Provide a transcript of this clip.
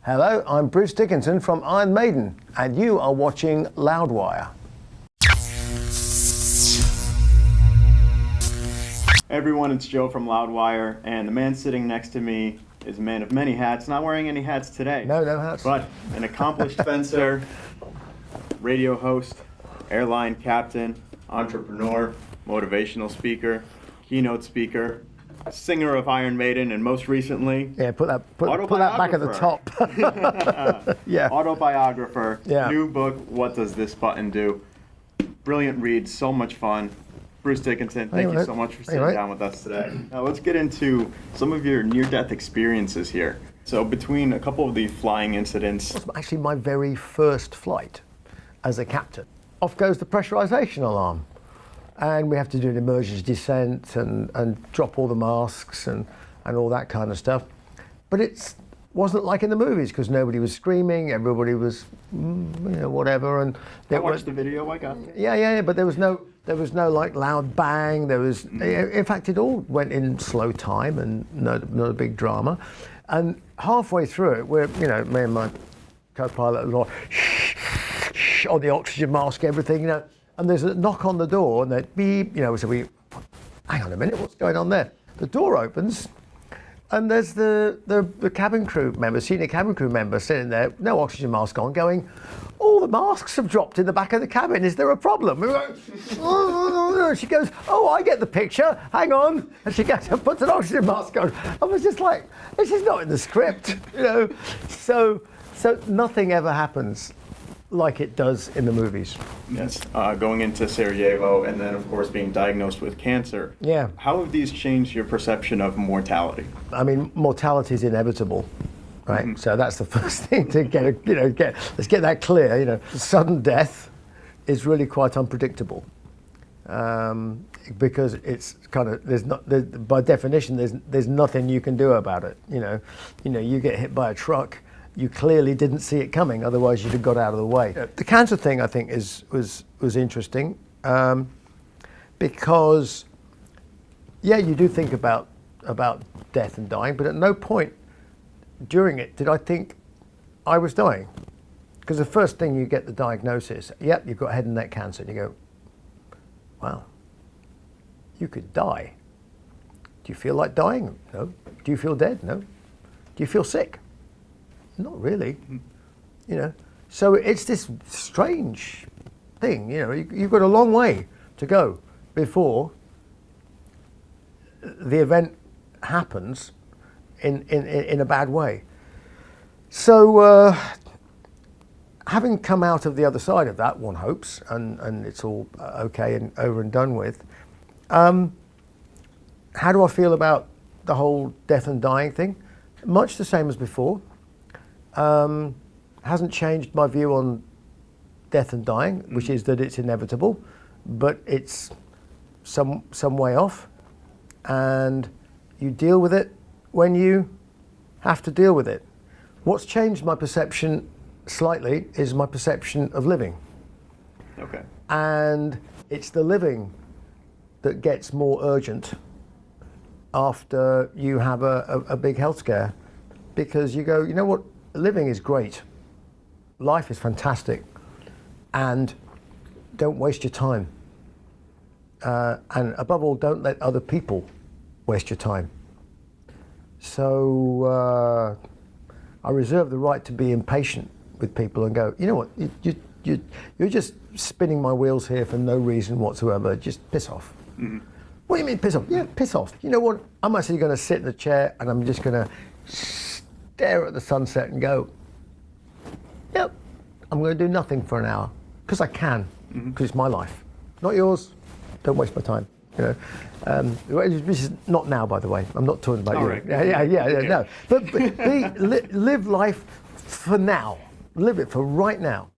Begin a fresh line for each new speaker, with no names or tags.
Hello, I'm Bruce Dickinson from Iron Maiden, and you are watching Loudwire.
Hey everyone, it's Joe from Loudwire, and the man sitting next to me is a man of many hats, not wearing any hats today.
No hats.
But an accomplished fencer, radio host, airline captain, entrepreneur, motivational speaker, keynote speaker, singer of Iron Maiden, and most recently,
Yeah, put that back at the top. Yeah.
Autobiographer,
Yeah.
New book, What Does This Button Do? Brilliant read, so much fun. Bruce Dickinson, thank you so much for sitting down with us today. Now let's get into some of your near-death experiences here. So between a couple of the flying incidents.
It was actually my very first flight as a captain. Off goes the pressurization alarm. And we have to do an emergency descent and drop all the masks and all that kind of stuff. But it wasn't like in the movies, because nobody was screaming, everybody was, whatever. And
I watched the video, I got it.
Yeah, but there was no like loud bang. There was, in fact, it all went in slow time and not a big drama. And halfway through it, we're, me and my co-pilot were like, shh, on the oxygen mask, everything, And there's a knock on the door, and they beep, so we, hang on a minute, what's going on there? The door opens, and there's the cabin crew member, senior cabin crew member, sitting there, no oxygen mask on, going, all the masks have dropped in the back of the cabin. Is there a problem? We go, oh. She goes, oh, I get the picture. Hang on. And she goes and puts an oxygen mask on. I was just like, this is not in the script, So nothing ever happens like it does in the movies.
Yes, going into Sarajevo and then, of course, being diagnosed with cancer.
Yeah.
How have these changed your perception of mortality?
I mean, mortality is inevitable, right? Mm-hmm. So that's the first thing to let's get that clear. Sudden death is really quite unpredictable, because it's kind of by definition there's nothing you can do about it. You get hit by a truck. You clearly didn't see it coming, otherwise you'd have got out of the way. The cancer thing, I think, was interesting, because, you do think about death and dying, but at no point during it did I think I was dying. Because the first thing you get the diagnosis, you've got head and neck cancer, and you go, wow, you could die. Do you feel like dying? No. Do you feel dead? No. Do you feel sick? Not really, So it's this strange thing, You've got a long way to go before the event happens in a bad way. So having come out of the other side of that, one hopes, and it's all okay and over and done with. How do I feel about the whole death and dying thing? Much the same as before. Hasn't changed my view on death and dying, which is that it's inevitable, but it's some way off, and you deal with it when you have to deal with it. What's changed my perception slightly is my perception of living.
Okay.
And it's the living that gets more urgent after you have a big health scare, because you go, you know what? Living is great. Life is fantastic. And don't waste your time. And above all, don't let other people waste your time. So I reserve the right to be impatient with people and go, you know what, you're just spinning my wheels here for no reason whatsoever. Just piss off. Mm-hmm. What do you mean piss off? Yeah, piss off. You know what, I'm actually going to sit in the chair and I'm just going to stare at the sunset and go, yep, I'm going to do nothing for an hour, because I can, because it's my life, not yours. Don't waste my time. This is not now, by the way. I'm not talking about you.
Right.
Yeah, no. But live life for now. Live it for right now.